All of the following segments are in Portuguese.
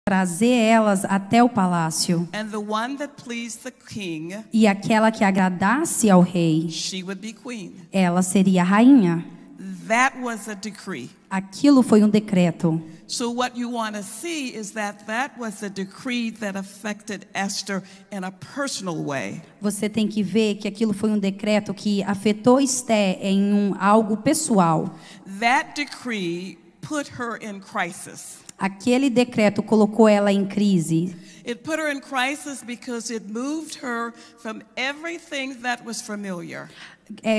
trazer elas até o palácio. And the one that pleased the king, E aquela que agradasse ao rei, she would be queen. ela seria a rainha. That was a decree. Aquilo foi um decreto. So what you want to see is that was a decree that affected Esther in a personal way. Você tem que ver que aquilo foi um decreto que afetou Esté em algo pessoal. That decree put her in crisis. Aquele decreto colocou ela em crise. It put her in crisis because it moved her from everything that was familiar.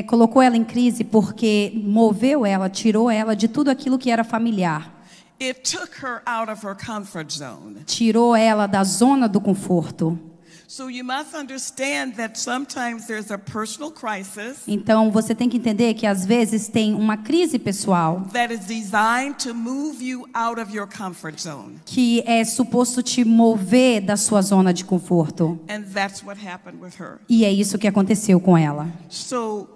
Colocou ela em crise porque moveu ela, tirou ela de tudo aquilo que era familiar. It took her out of her comfort zone. Tirou ela da zona do conforto. So you must understand that sometimes there's a personal crisis. Então você tem que entender que às vezes tem uma crise pessoal That is designed to move you out of your comfort zone. que é suposto te mover da sua zona de conforto. And that's what happened with her. E é isso que aconteceu com ela. So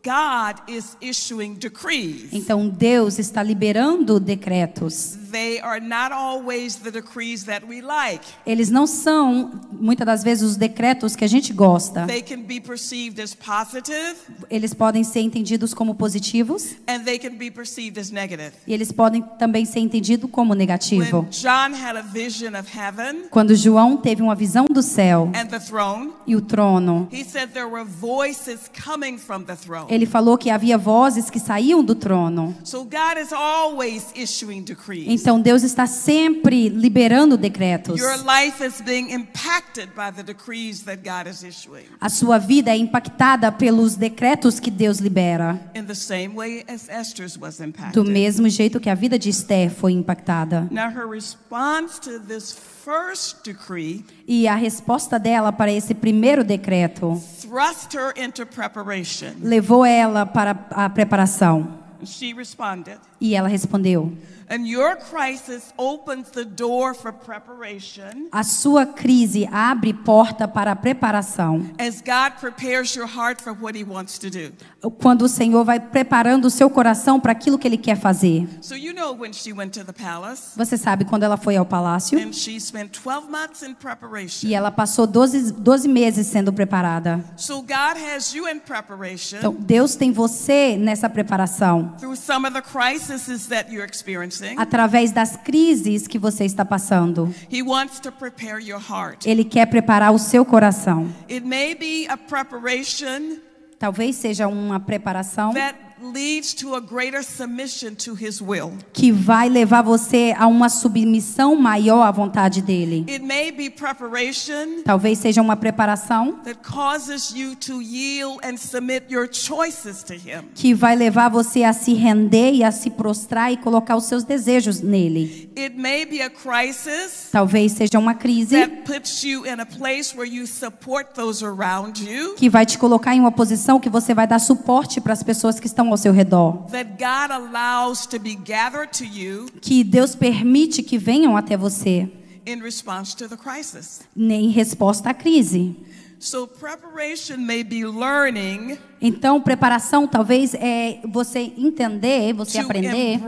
God is issuing decrees. Então Deus está liberando decretos. They are not always the decrees that we like. Eles não são, muitas das vezes, os decretos que a gente gosta. They can be perceived as positive. Eles podem ser entendidos como positivos. And they can be perceived as negative. E eles podem também ser entendidos como negativo. When John had a vision of heaven, quando João teve uma visão do céu and the throne, e o trono, he said there were voices coming from the throne. Ele falou que havia vozes que saíam do trono. So God is always issuing decrees. Então Deus está sempre liberando decretos. Your life is being impacted by the decrees that God is issuing. A sua vida é impactada pelos decretos que Deus libera. In the same way as Esther's was impacted. Do mesmo jeito que a vida de Esther foi impactada. Now her response to this first decree, e a resposta dela para esse primeiro decreto thrust her into preparation. Levou ela para a preparação. She responded. E ela respondeu: And your crisis opens the door for preparation. A sua crise abre porta para a preparação. As God prepares your heart for what he wants to do. Quando o Senhor vai preparando o seu coração para aquilo que ele quer fazer. So you know when she went to the palace. Você sabe quando ela foi ao palácio? And she spent 12 months in preparation. E ela passou 12 meses sendo preparada. So God has you in preparation. Então Deus tem você nessa preparação. Through some of the crises that you're experiencing. Através das crises que você está passando. He wants to prepare your heart. Ele quer preparar o seu coração. It may be a preparation. Talvez seja uma preparação that leads to a greater submission to his will. Que vai levar você a uma submissão maior à vontade dele. It may be preparation. Talvez seja uma preparação that causes you to yield and submit your choices to him. Que vai levar você a se render e a se prostrar e colocar os seus desejos nele. It may be a crisis. Talvez seja uma crise that puts you in a place where you support those around you. Que vai te colocar em uma posição que você vai dar suporte para as pessoas que estão ao seu redor. That God allows to be gathered to you. Que Deus permite que venham até você. In response to the crisis. Em resposta à crise. So preparation may be learning. Então preparação talvez é você entender, você aprender.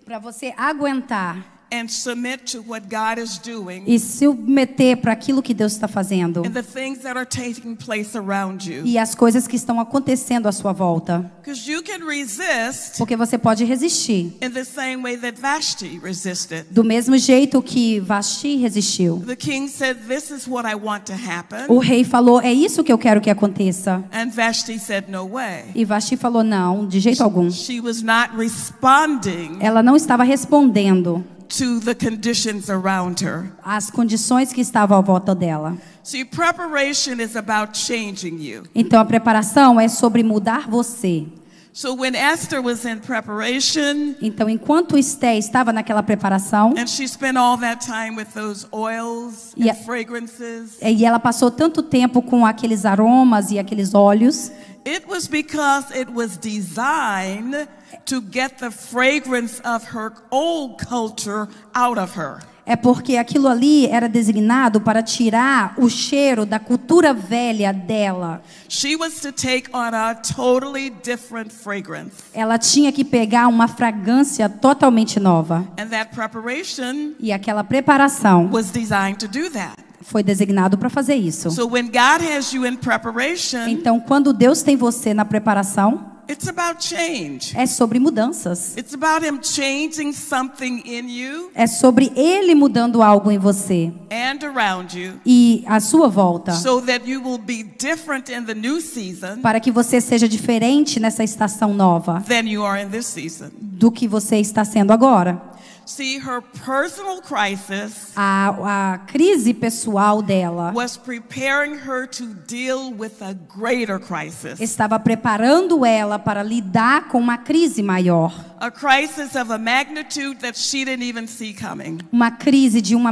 Para você aguentar. And submit to what God is doing. E submeter para aquilo que Deus está fazendo. And the things that are taking place around you. E as coisas que estão acontecendo à sua volta. Because you can resist. Porque você pode resistir. In the same way that Vashti resisted. Do mesmo jeito que Vashti resistiu. The king said, "This is what I want to happen." O rei falou: é isso que eu quero que aconteça. And Vashti said, "No way." E Vashti falou: não, de jeito algum. She was not responding. Ela não estava respondendo. To the conditions around her. As condições que estavam à volta dela. See, preparation is about changing you. Então a preparação é sobre mudar você. So when Esther was in preparation, então enquanto Esté estava naquela preparação, and she spent all that time with those oils and fragrances, e ela passou tanto tempo com aqueles aromas e aqueles óleos, it was because it was designed to get the fragrance of her old culture out of her. É porque aquilo ali era designado para tirar o cheiro da cultura velha dela. She was to take on a totally different fragrance. Ela tinha que pegar uma fragrância totalmente nova. And that preparation E aquela preparação was designed to do that. foi designado para fazer isso. So when God has you in preparation, Então, quando Deus tem você na preparação, it's about change. é sobre mudanças. It's about him changing something in you É sobre Ele mudando algo em você and around you e à sua volta, so that you will be different in the new season para que você seja diferente nessa estação nova than you are in this season. do que você está sendo agora. See, her personal crisis A crise pessoal dela was preparing her to deal with a greater crisis. estava preparando ela para lidar com uma crise maior. A crisis of a magnitude that she didn't even see coming. Uma crise de uma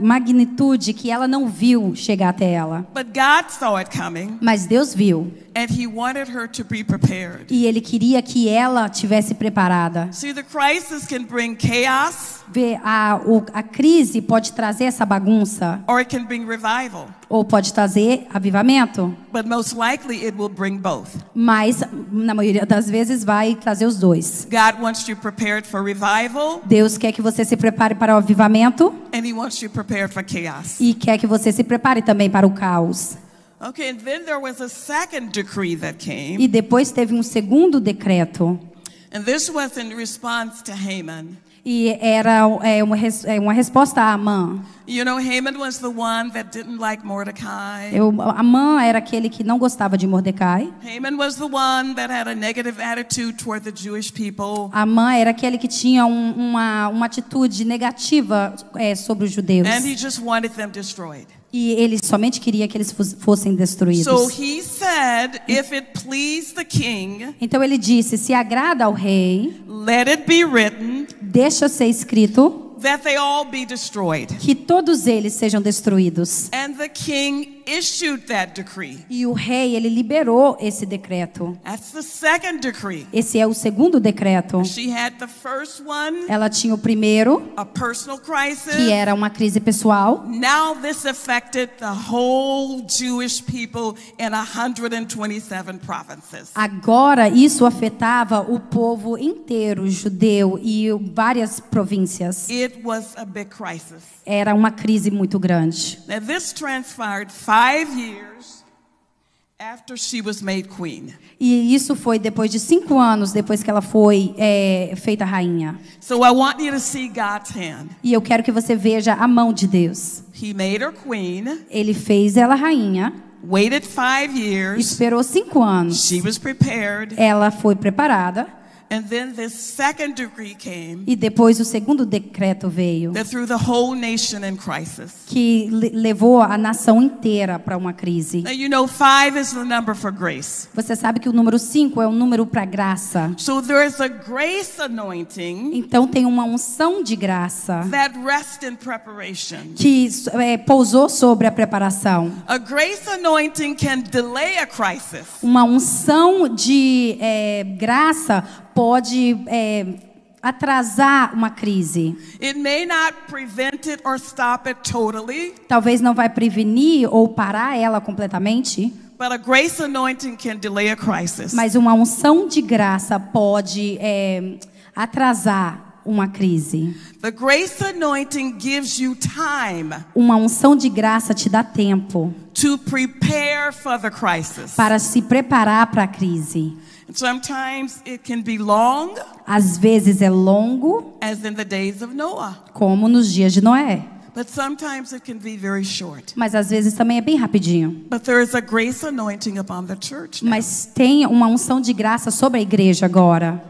magnitude que ela não viu chegar até ela. But God saw it coming, Mas Deus viu. and he wanted her to be prepared. E Ele queria que ela tivesse preparada. See, the crisis can bring chaos, A crise pode trazer essa bagunça, or it can bring revival. ou pode trazer avivamento. But most likely it will bring both. Mas, na maioria das vezes, vai trazer os dois. God wants you prepared for revival, Deus quer que você se prepare para o avivamento and he wants you prepared for chaos. e quer que você se prepare também para o caos. Okay, and then there was a second decree that came, E depois teve um segundo decreto. and this was in response to Haman. E era uma resposta a Amã. You know, Haman was the one that didn't like Mordecai. Amã era aquele que não gostava de Mordecai. Haman was the one that had a negative attitude toward the Jewish people. Amã era aquele que tinha uma atitude negativa sobre os judeus. And he just wanted them destroyed. E ele somente queria que eles fossem destruídos. So he said, if it please the king, Então ele disse, se agrada ao rei, let it be written deixa ser escrito that they all be destroyed. que todos eles sejam destruídos. And the king issued that decree. E o rei, ele liberou esse decreto. That's the second decree. Esse é o segundo decreto. She had the first one, Ela tinha o primeiro, a personal crisis. que era uma crise pessoal. Now this affected the whole Jewish people in 127 provinces. Agora isso afetava o povo inteiro judeu e várias províncias. It was a big crisis. Era uma crise muito grande. Now this transpired 5 years after she was made queen. E isso foi depois de 5 anos depois que ela foi feita rainha. So I want you to see God's hand. E eu quero que você veja a mão de Deus. He made her queen, Ele fez ela rainha, waited 5 years, esperou 5 anos. she was prepared, Ela foi preparada. and then this second decree came E depois o segundo decreto veio, that threw the whole nation in crisis. que levou a nação inteira para uma crise. Now you know 5 is the number for grace. Você sabe que o número 5 é um número para graça. So there's a grace anointing Então tem uma unção de graça that rests in preparation. que pousou sobre a preparação. A grace anointing can delay a crisis. Uma unção de graça pode atrasar uma crise. It may not prevent it or stop it totally, Talvez não vai prevenir ou parar ela completamente, but a grace anointing can delay a crisis. mas uma unção de graça pode atrasar uma crise. The grace anointing gives you time Uma unção de graça te dá tempo to prepare for the crisis. para se preparar para a crise. And sometimes it can be long, Às vezes é longo, as in the days of Noah, como nos dias de Noé, but sometimes it can be very short. mas às vezes também é bem rapidinho. But there is a grace anointing upon the church now. Mas tem uma unção de graça sobre a igreja agora.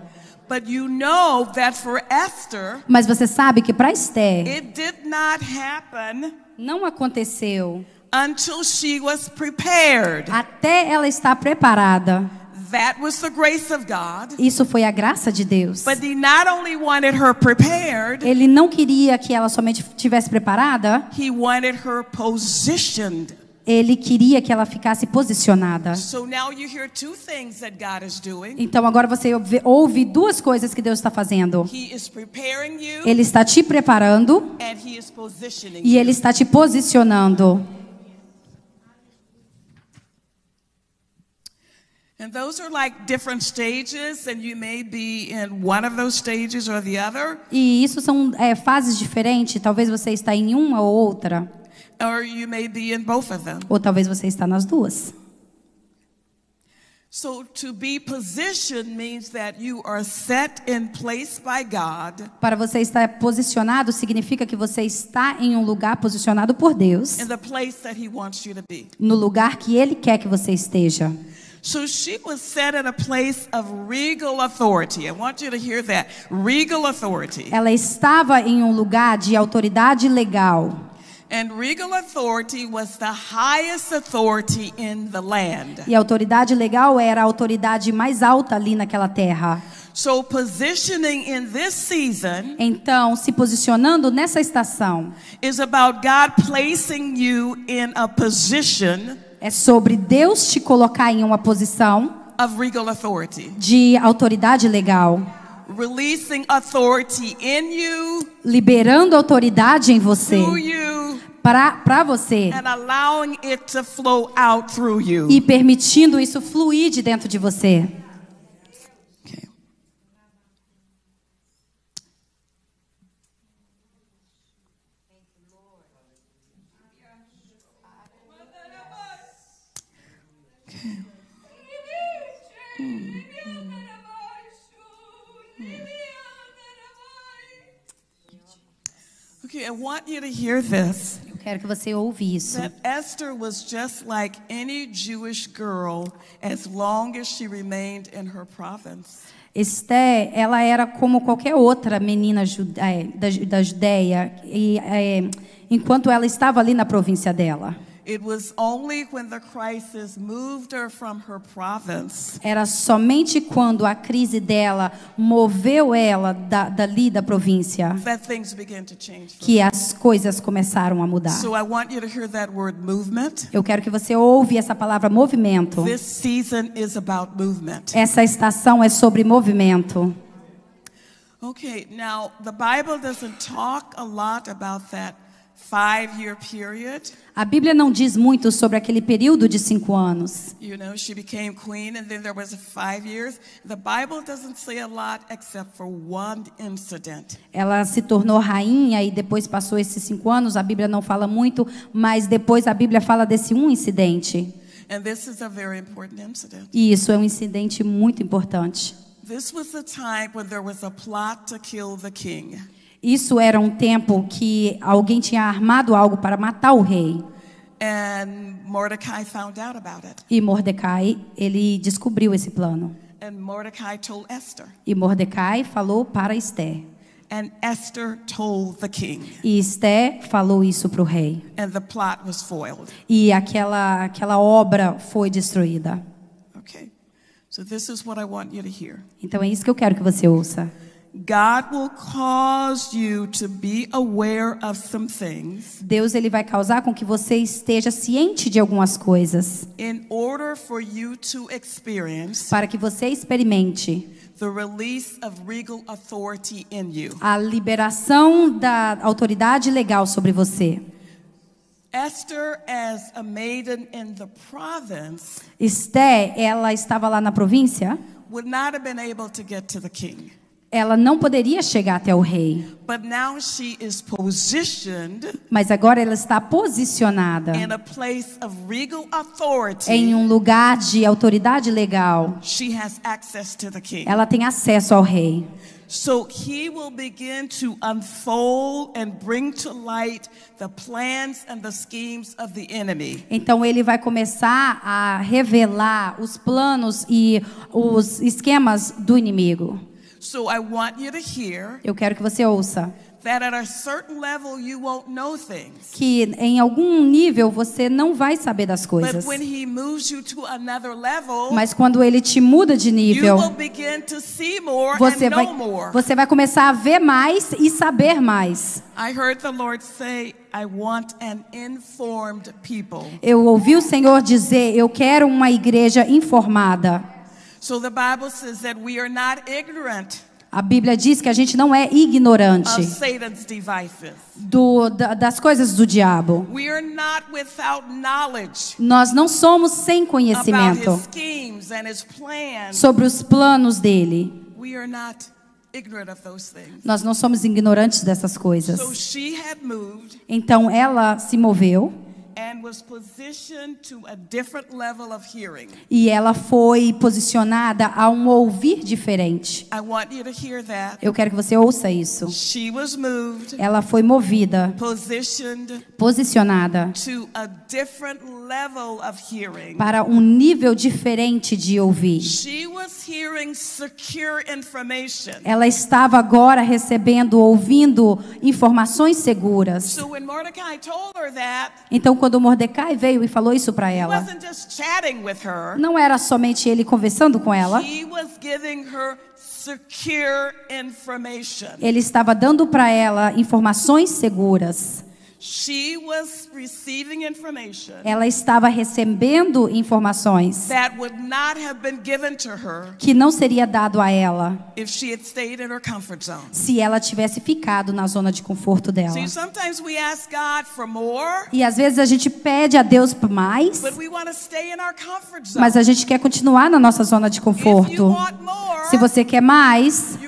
But you know that for Esther, Mas você sabe que para Esther it did not happen não aconteceu until she was prepared. até ela estar preparada. That was the grace of God. Isso foi a graça de Deus. But he not only wanted her prepared, Ele não queria que ela somente estivesse preparada, he wanted her positioned. Ele queria que ela ficasse posicionada. Então agora você ouve duas coisas que Deus está fazendo. Ele está te preparando e Ele está te posicionando. And those are like different stages, and you may be in one of those stages or the other. E isso são fases diferentes. Talvez você está em uma ou outra. Or you may be in both of them. Ou talvez você está nas duas. So to be positioned means that you are set in place by God. Para você estar posicionado significa que você está em um lugar posicionado por Deus. In the place that He wants you to be. No lugar que Ele quer que você esteja. So she was set in a place of regal authority. I want you to hear that. Regal authority. Ela estava em um lugar de autoridade legal. And regal authority was the highest authority in the land. E a autoridade legal era a autoridade mais alta ali naquela terra. So positioning in this season, então, se posicionando nessa estação, is about God placing you in a position. É sobre Deus te colocar em uma posição of regal authority. De autoridade legal. Releasing authority in you, liberando autoridade em você. Through you, para você. And allowing it to flow out through you. E permitindo isso fluir de dentro de você. Okay. Okay, I want you to hear this. Eu quero que você ouça isso. That Esther was just like any Jewish girl as long as she remained in her province. Esther, ela era como qualquer outra menina da Judeia, enquanto ela estava ali na província dela. It was only when the crisis moved her from her province. Era somente quando a crise dela moveu ela dali da província that things began to change que as coisas começaram a mudar. So I want you to hear that word movement. Eu quero que você ouve essa palavra movimento. This season is about movement. Essa estação é sobre movimento. Okay, now the Bible doesn't talk a lot about that 5-year period. A Bíblia não diz muito sobre aquele período de 5 anos. You know, she became queen and then there was 5 years. The Bible doesn't say a lot except for one incident. Ela se tornou rainha e depois passou esses 5 anos. A Bíblia não fala muito, mas depois a Bíblia fala desse um incidente. And this is a very important incident. E isso é um incidente muito importante. This was the time when there was a plot to kill the king. Isso era um tempo que alguém tinha armado algo para matar o rei. And Mordecai found out about it. E Mordecai, ele descobriu esse plano. And Mordecai told Esther. E Mordecai falou para Esther. And Esther told the king. E Esther falou isso para o rei. And the plot was foiled. E aquela obra foi destruída. Okay. So this is what I want you to hear. Então é isso que eu quero que você ouça. God will cause you to be aware of some things. Deus ele vai causar com que você esteja ciente de algumas coisas. In order for you to experience para que você experimente the release of regal authority in you. A liberação da autoridade legal sobre você. Esther, as a maiden in the province, Esther, ela estava lá na província. Would not have been able to get to the king. Ela não poderia chegar até o rei. But now she is positioned. Mas agora ela está posicionada. In a place of regal authority. Em um lugar de autoridade legal. She has access to the king. Ela tem acesso ao rei. So he will begin to unfold and bring to light the plans and the schemes of the enemy. Então ele vai começar a revelar os planos e os esquemas do inimigo. So I want you to hear. Eu quero que você ouça. que em algum nível você não vai saber das coisas. Mas quando ele te muda de nível, você vai começar a ver mais e saber mais. Eu ouvi o Senhor dizer, eu quero uma igreja informada. A Bíblia diz que a gente não é ignorante das coisas do diabo. Nós não somos sem conhecimento sobre os planos dele. Nós não somos ignorantes dessas coisas. Então ela se moveu. E ela foi posicionada a um ouvir diferente. Eu quero que você ouça isso. Ela foi movida, posicionada para um nível diferente de ouvir. Ela estava agora recebendo, ouvindo informações seguras. Então, quando Mordecai veio e falou isso para ela, não era somente ele conversando com ela. Ele estava dando para ela informações seguras. Ela estava recebendo informações que não seria dado a ela se ela tivesse ficado na zona de conforto dela. E às vezes a gente pede a Deus por mais, mas a gente quer continuar na nossa zona de conforto. Se você quer mais,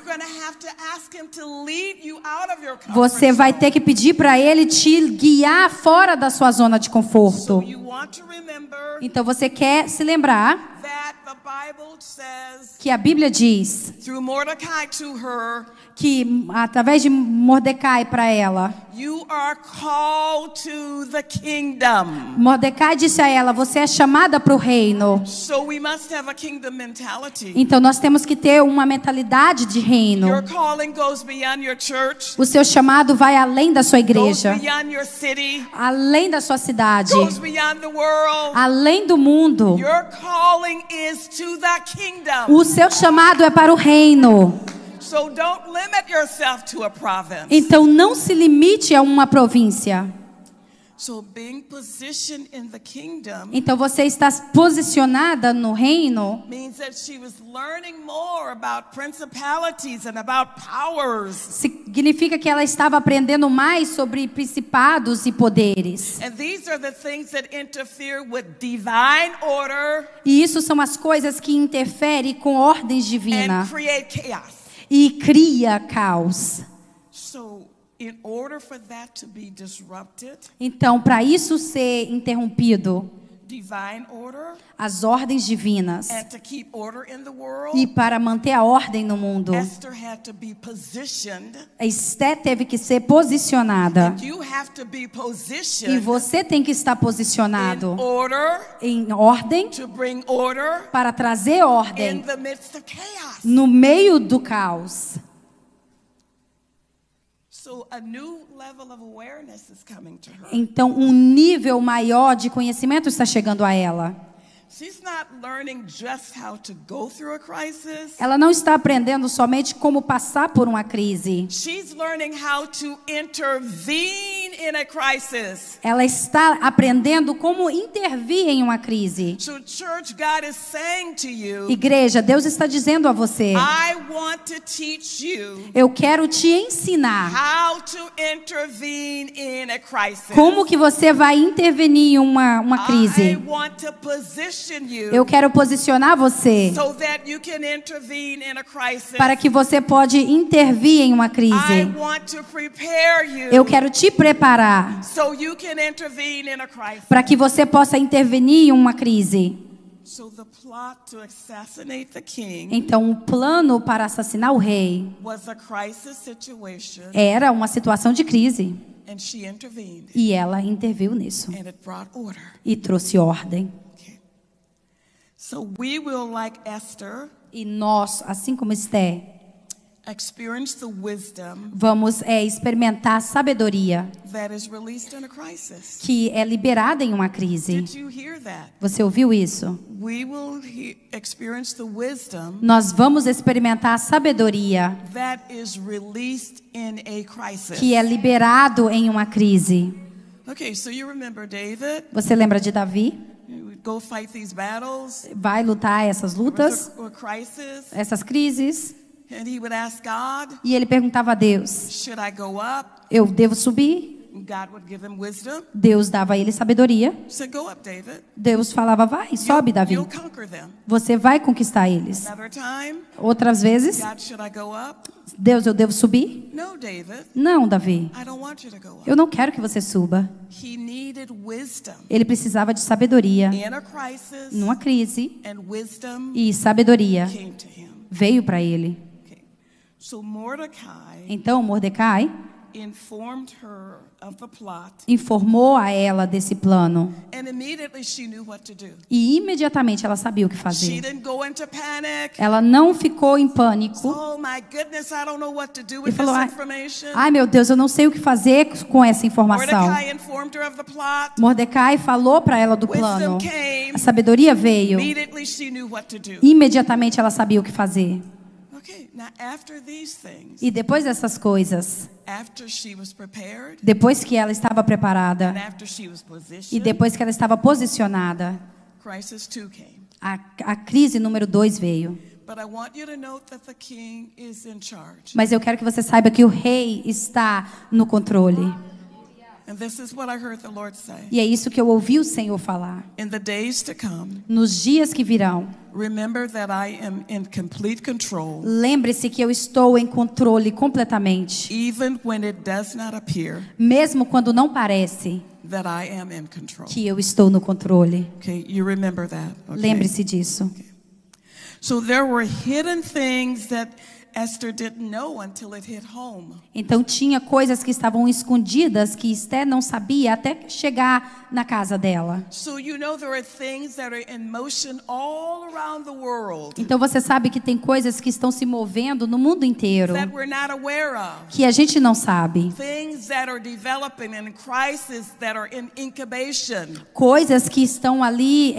você vai ter que pedir para Ele te guiar fora da sua zona de conforto. Então você quer se lembrar que a Bíblia diz que através de Mordecai para ela, Mordecai disse a ela, você é chamada para o reino. Então nós temos que ter uma mentalidade de reino. O seu chamado vai além da sua igreja, além da sua cidade, além do mundo. O seu chamado é para o reino. Então não se limite a uma província. Então você está posicionada no reino. Significa que ela estava aprendendo mais sobre principados e poderes. E isso são as coisas que interferem com ordens divinas e cria caos. Então, para isso ser interrompido, as ordens divinas, e para manter a ordem no mundo, Esther teve que ser posicionada. E você tem que estar posicionado em ordem para trazer ordem no meio do caos. Então, um nível maior de conhecimento está chegando a ela. Ela não está aprendendo somente como passar por uma crise. Ela está aprendendo como intervir em uma crise. Igreja, Deus está dizendo a você: eu quero te ensinar como que você vai intervenir em uma crise. Eu quero posicionar você para que você pode intervir em uma crise. Eu quero te preparar para que você possa intervenir em uma crise. Então, o plano para assassinar o rei era uma situação de crise. E ela interviu nisso. E trouxe ordem. E nós, assim como Esther, experience the wisdom vamos experimentar a sabedoria that is released in a crisis. que é liberada em uma crise. Did you hear that? Você ouviu isso? We will experience the wisdom Nós vamos experimentar a sabedoria that is released in a crisis. que é liberado em uma crise. Okay, so you remember David? Você lembra de Davi? He would go fight these battles. Vai lutar essas lutas, Or crisis, essas crises, and he would ask God, e ele perguntava a Deus: should I go up? eu devo subir? And God would give him wisdom. Deus dava a ele sabedoria. He said, go up, David. Deus falava: vai, sobe, Davi. You'll conquer them. Você vai conquistar eles. Another time, Outras vezes, God, should I go up? Deus, eu devo subir? No, David. Não, Davi. I don't want you to go up. Eu não quero que você suba. He needed wisdom Ele precisava de sabedoria in a crisis, numa crise, and wisdom e sabedoria came to him. veio para ele. Okay. So Mordecai Então Mordecai informed her of the plot, informou a ela desse plano, and immediately she knew what to do. e imediatamente ela sabia o que She fazer. didn't go into panic. Ela não ficou em pânico Oh my goodness, I don't know what to do e with falou: this ai, information. ai meu Deus, eu não sei o que fazer com essa informação. Mordecai informed her of the plot. Mordecai falou para ela do plano. Wisdom came. A sabedoria veio. Immediately she knew what to do. Imediatamente ela sabia o que fazer. Okay, now after these things, E depois dessas coisas, after she was prepared, depois que ela estava and preparada after she was e positioned, depois que ela estava posicionada, crisis 2 came. a crise número 2 veio. But I want you to note that the king is in charge. Mas eu quero que você saiba que o rei está no controle. And this is what I heard the Lord say. E é isso que eu ouvi o Senhor falar. In the days to come, Nos dias que virão, remember that I am in complete control, lembre-se que eu estou em controle completamente. even when it does not appear Mesmo quando não parece that I am in control. que eu estou no controle. Okay, you remember that. Okay? Lembre-se disso. So there were hidden things that Esther didn't know until it hit home. Então tinha coisas que estavam escondidas que Esther não sabia até chegar na casa dela. So you know there are things that are in motion all around the world Então você sabe que tem coisas que estão se movendo no mundo inteiro that we're not aware of. que a gente não sabe. Things that are developing in crisis that are in incubation. Coisas que estão ali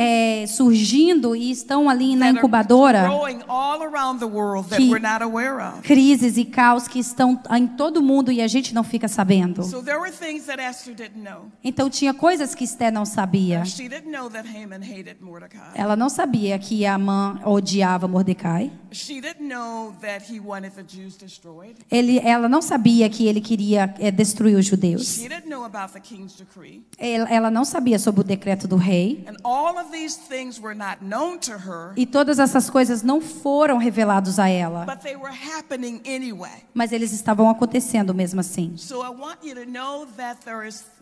surgindo e estão ali na incubadora. Growing all around the world that Que- we're not aware of. Crises e caos que estão em todo mundo e a gente não fica sabendo. So there were things that Esther didn't know. Então tinha coisas que Esther não sabia. She didn't know that Haman hated Mordecai. Ela não sabia que Amã odiava Mordecai. She didn't know that he wanted the Jews destroyed. Ela não sabia que ele queria destruir os judeus. She didn't know about the king's decree. Ela não sabia sobre o decreto do rei. And all of these things were not known to her, E todas essas coisas não foram revelados a ela. but they were happening anyway. Mas eles estavam acontecendo mesmo assim. So I want you to know that there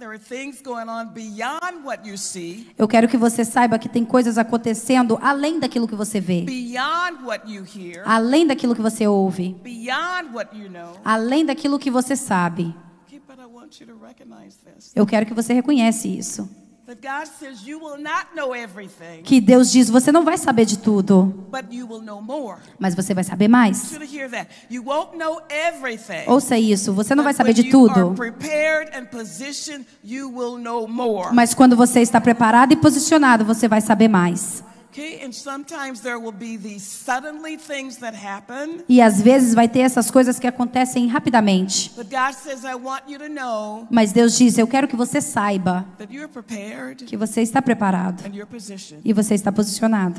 are things going on beyond what you see, Eu quero que você saiba que tem coisas acontecendo além daquilo que você vê. beyond what you hear, Além daquilo que você ouve. beyond what you know. Além daquilo que você sabe. Okay, but I want you to recognize this. Eu quero que você reconhece isso. That God says you will not know everything, Que Deus diz, você não vai saber de tudo, but you will know more. mas você vai saber mais. You should hear that. You won't know everything. Ouça isso, você não vai but saber when de you are tudo, prepared and positioned, you will know more. mas quando você está preparado e posicionado, você vai saber mais. Okay, and sometimes there will be these suddenly things that happen. E às vezes vai ter essas coisas que acontecem rapidamente. But God says, I want you to know Mas Deus diz, eu quero que você saiba that you're prepared que você está preparado and you're positioned. e você está posicionado.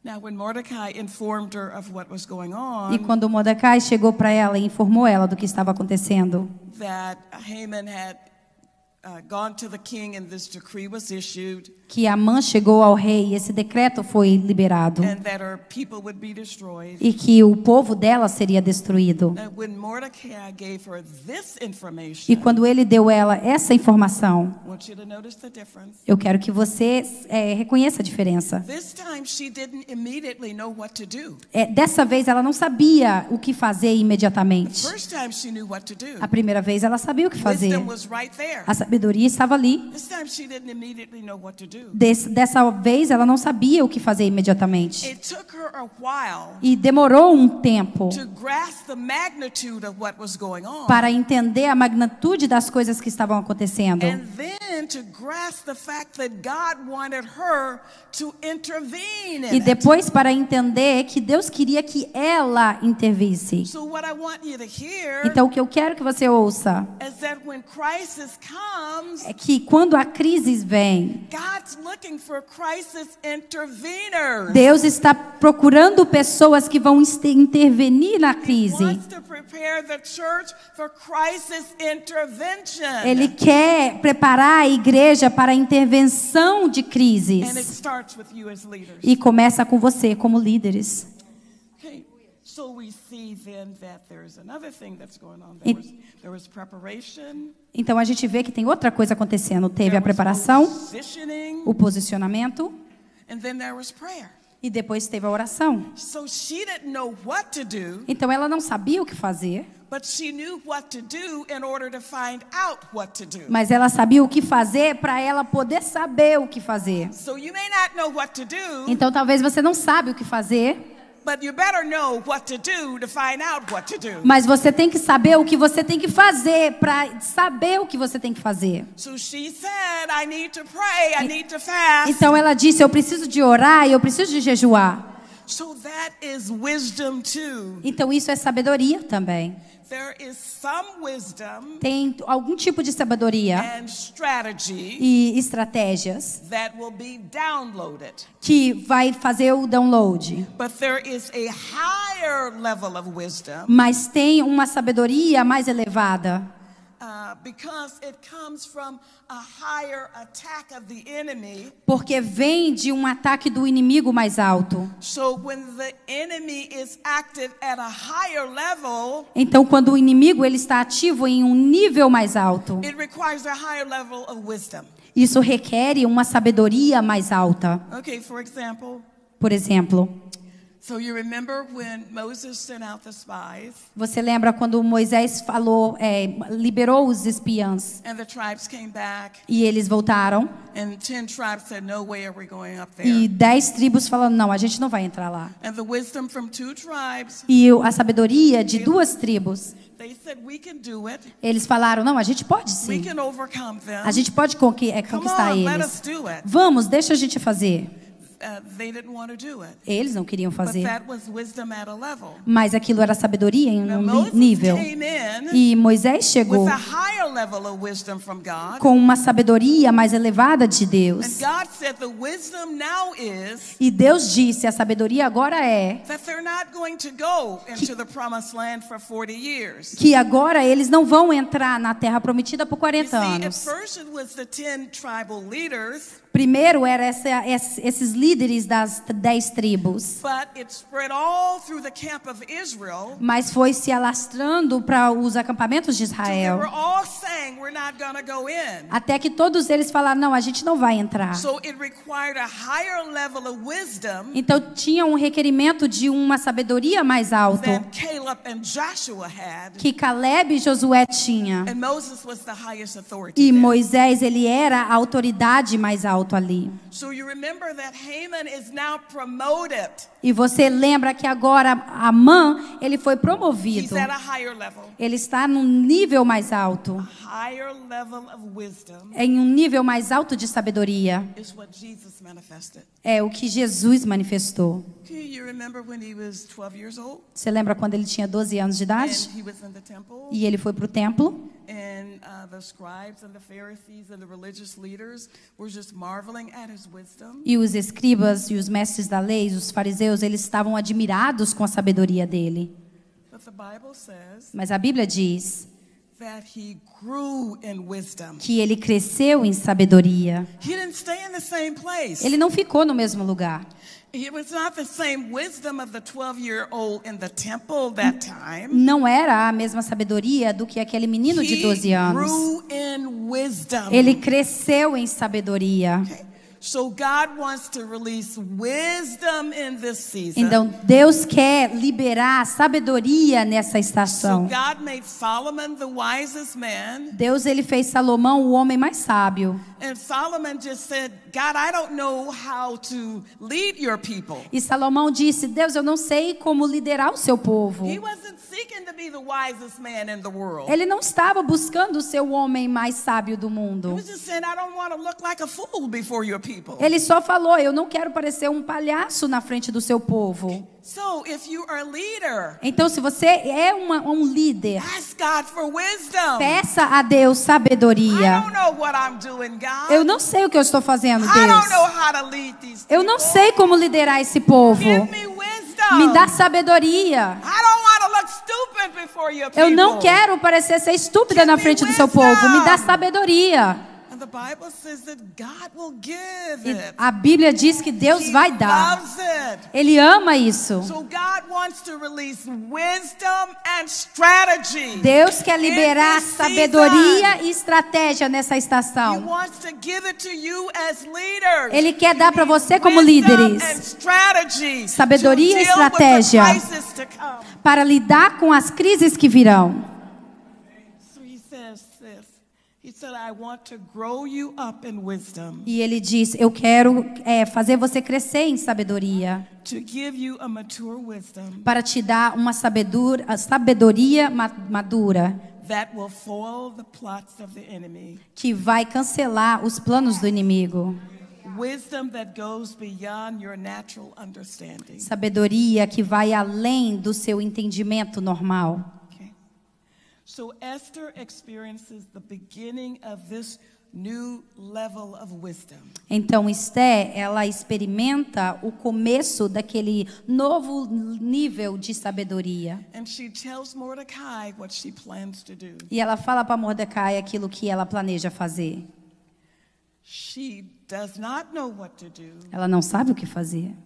Now, when Mordecai informed her of what was going E on, quando Mordecai chegou para ela e informou ela do que estava acontecendo, that Haman had gone to the king and this decree was issued, que Amã chegou ao rei e esse decreto foi liberado, and that her people would be destroyed. e que o povo dela seria destruído. And when Mordecai gave her this E information, quando ele deu ela essa informação, Eu quero que você reconheça a diferença. Dessa vez ela não sabia o que fazer imediatamente. A primeira vez ela sabia o que fazer. A sabedoria estava ali. Dessa vez ela não sabia o que fazer imediatamente. E demorou um tempo para entender a magnitude das coisas que estavam acontecendo. E depois para entender que Deus queria que ela intervisse. Então o que eu quero que você ouça é que quando a crise vem, Deus está procurando pessoas que vão intervenir na crise. Ele quer preparar a igreja para a intervenção de crises. E começa com você como líderes. Então a gente vê que tem outra coisa acontecendo. Teve a preparação, o posicionamento, e depois teve a oração. Então ela não sabia o que fazer, mas ela sabia o que fazer para ela poder saber o que fazer. Então talvez você não sabe o que fazer, mas você tem que saber o que você tem que fazer para saber o que você tem que fazer. Então ela disse, eu preciso de orar e eu preciso de jejuar. Então isso é sabedoria também. Tem algum tipo de sabedoria e estratégias que vai fazer o download. Mas tem uma sabedoria mais elevada. Porque vem de um ataque do inimigo mais alto. Então quando o inimigo ele está ativo em um nível mais alto, isso requer uma sabedoria mais alta. Por exemplo, você lembra quando Moisés falou, liberou os espiãs, e eles voltaram, e 10 tribos falaram, não, a gente não vai entrar lá. E a sabedoria de 2 tribos, eles falaram, não, a gente pode sim. A gente pode conquistar eles. Vamos, deixa a gente fazer. Eles não queriam fazer. Mas aquilo era sabedoria em um nível. E Moisés chegou com uma sabedoria mais elevada de Deus. E Deus disse, a sabedoria agora é que agora eles não vão entrar na terra prometida por 40 anos. Primeiro eram esses líderes das 10 tribos. Mas foi se alastrando para os acampamentos de Israel. Até que todos eles falaram, não, a gente não vai entrar. Então tinha um requerimento de uma sabedoria mais alta que Caleb e Josué tinham. E Moisés, ele era a autoridade mais alta ali. E você lembra que agora Amã, ele foi promovido. Ele está num nível mais alto. Em um nível mais alto de sabedoria. É o que Jesus manifestou. Você lembra quando ele tinha 12 anos de idade? E ele foi para o templo. E os escribas e os mestres da lei, os fariseus, eles estavam admirados com a sabedoria dele. Mas a Bíblia diz que ele cresceu em sabedoria. Ele não ficou no mesmo lugar. Não era a mesma sabedoria do que aquele menino de 12 anos. Ele cresceu em sabedoria. Então Deus quer liberar sabedoria nessa estação. Deus ele fez Salomão o homem mais sábio. E Salomão disse, Deus, eu não sei como liderar o seu povo. Ele não estava buscando ser o homem mais sábio do mundo. Ele só falou, eu não quero parecer um palhaço na frente do seu povo. Então, se você é um líder, peça a Deus sabedoria. Eu não sei o que eu estou fazendo, Deus. Eu não sei como liderar esse povo. Me dá sabedoria. Eu não quero parecer ser estúpida na frente do seu povo. Me dá sabedoria. E a Bíblia diz que Deus vai dar. Ele ama isso. Deus quer liberar sabedoria e estratégia nessa estação. Ele quer dar para você como líderes sabedoria e estratégia para lidar com as crises que virão. E ele diz, eu quero fazer você crescer em sabedoria. Para te dar uma sabedoria madura. Que vai cancelar os planos do inimigo. Sabedoria que vai além do seu entendimento normal. So Esther experiences the beginning of this new level of wisdom. Então Esther, ela experimenta o começo daquele novo nível de sabedoria. And she tells Mordecai what she plans to do. E ela fala para Mordecai aquilo que ela planeja fazer. She does not know what to do. Ela não sabe o que fazer.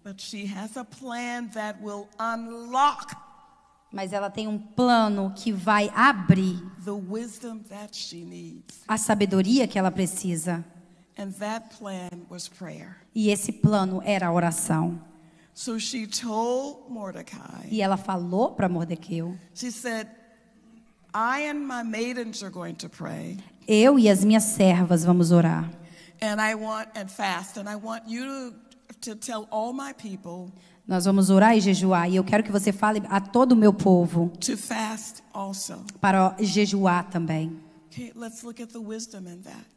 But she has a plan that will unlock. Mas ela tem um plano que vai abrir a sabedoria que ela precisa. E esse plano era a oração. E ela falou para Mordequeu. Eu e as minhas servas vamos orar. Nós vamos orar e jejuar. E eu quero que você fale a todo o meu povo para jejuar também.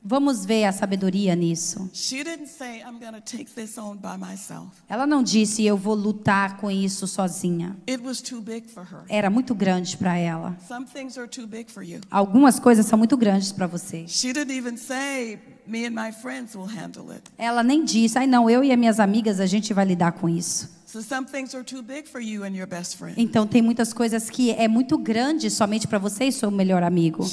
Vamos ver a sabedoria nisso. Ela não disse, eu vou lutar com isso sozinha. Era muito grande para ela. Algumas coisas são muito grandes para você. Ela nem disse, não, eu e as minhas amigas, a gente vai lidar com isso. Então tem muitas coisas que é muito grande somente para você e seu melhor amigo.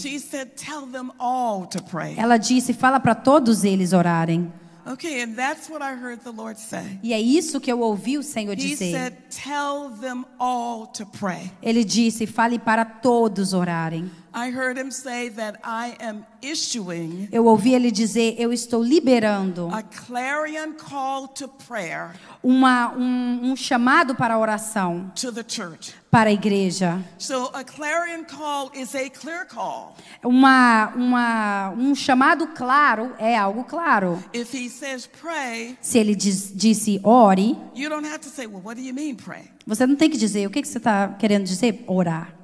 Ela disse, fala para todos eles orarem. Okay, and that's what I heard the Lord say. E é isso que eu ouvi o Senhor dizer. He said, tell them all to pray. Ele disse, fale para todos orarem. I heard him say that I am issuing. Eu ouvi ele dizer, eu estou liberando. A clarion call to prayer. Um chamado para a oração. To the church. Para a igreja. So a clarion call is a clear call. Um chamado claro é algo claro. If he says pray, se ele disse ore, you don't have to say, well, what do you mean pray? Você não tem que dizer, o que você está querendo dizer? Orar.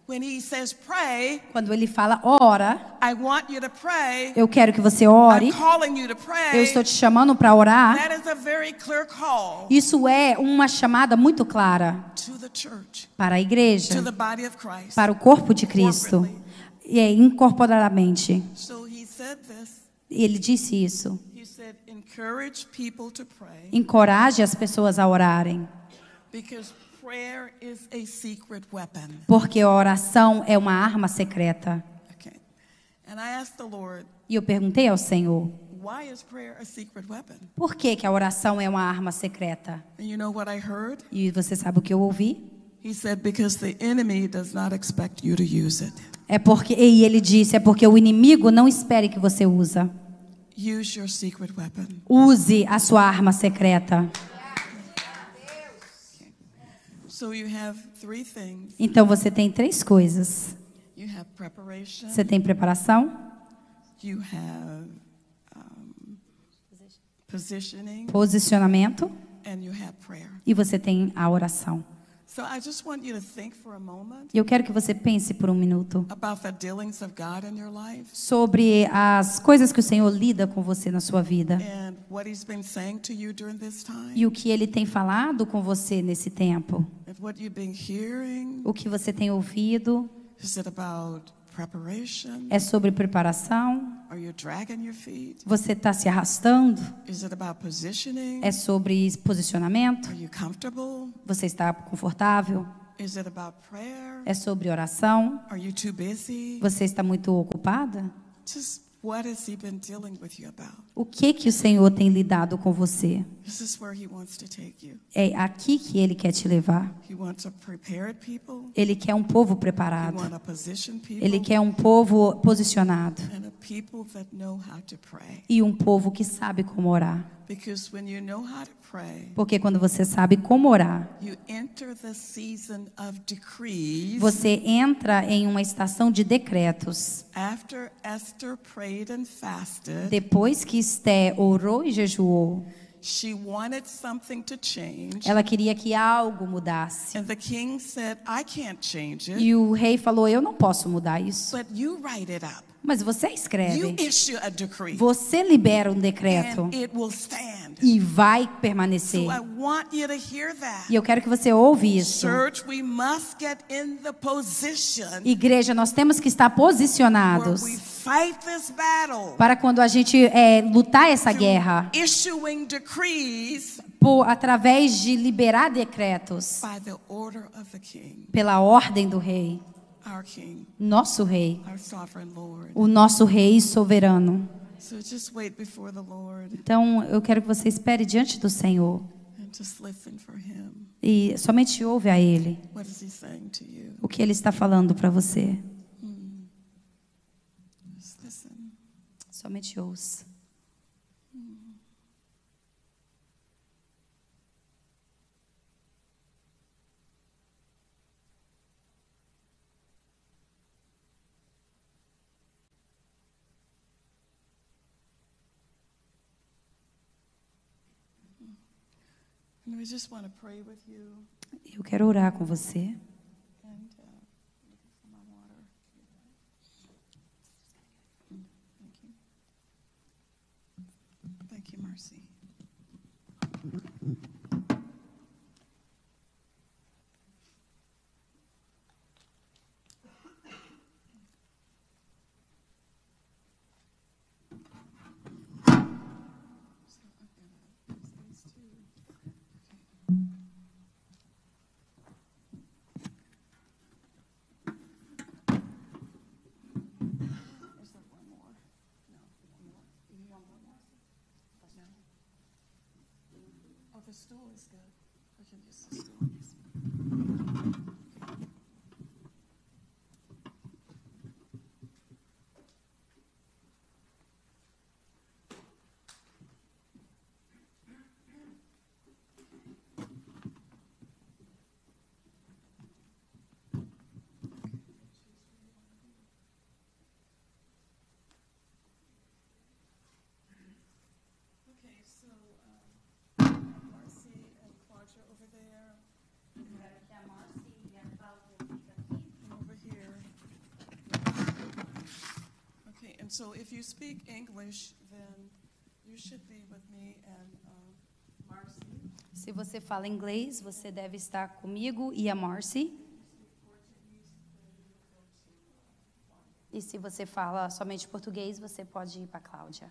When he says pray, quando ele fala ora, I want you to pray, eu quero que você ore. I'm calling you to pray, eu estou te chamando para orar. That is a very clear call. Isso é uma chamada muito clara to the church, para a igreja, to the body of Christ, para o corpo de Cristo, e incorporadamente. So he said this. Ele disse isso. He said, encourage people to pray, encoraje as pessoas a orarem. Because prayer is a secret weapon. Porque a oração é uma arma secreta. Okay. And I asked the Lord, e eu perguntei ao Senhor, Por que que a oração é uma arma secreta? E você sabe o que eu ouvi? É porque, e ele disse, é porque o inimigo não espera que você usa. Use a sua arma secreta. Então você tem 3 coisas. Você tem preparação, posicionamento e você tem a oração. E eu quero que você pense por um minuto sobre as coisas que o Senhor lida com você na sua vida e o que Ele tem falado com você nesse tempo, o que você tem ouvido. É sobre preparação? Você está se arrastando? É sobre posicionamento? Você está confortável? É sobre oração? Você está muito ocupada? O que o Senhor tem lidado com você? É aqui que Ele quer te levar. Ele quer um povo preparado. Ele quer um povo posicionado. E um povo que sabe como orar. Porque quando você sabe como orar, você entra em uma estação de decretos. Depois que Esté orou e jejuou, ela queria que algo mudasse. E o rei falou, eu não posso mudar isso. Mas você escreve. Você libera um decreto. E vai permanecer. E eu quero que você ouve isso. Igreja, nós temos que estar posicionados para quando a gente lutar essa guerra, através de liberar decretos pela ordem do rei. Nosso rei, o nosso rei soberano. Então eu quero que você espere diante do Senhor e somente ouve a Ele. O que Ele está falando para você? Somente ouça. Eu quero orar com você. Thank you, Marcy. The stool is good. We can use the stool. Okay, so Marcy and Claudia over there. And over here. Okay, and so if you speak English, then you should be with me and Marcy. Se você fala inglês, você deve estar comigo e a Marcy. E se você fala somente português, você pode ir para a Cláudia.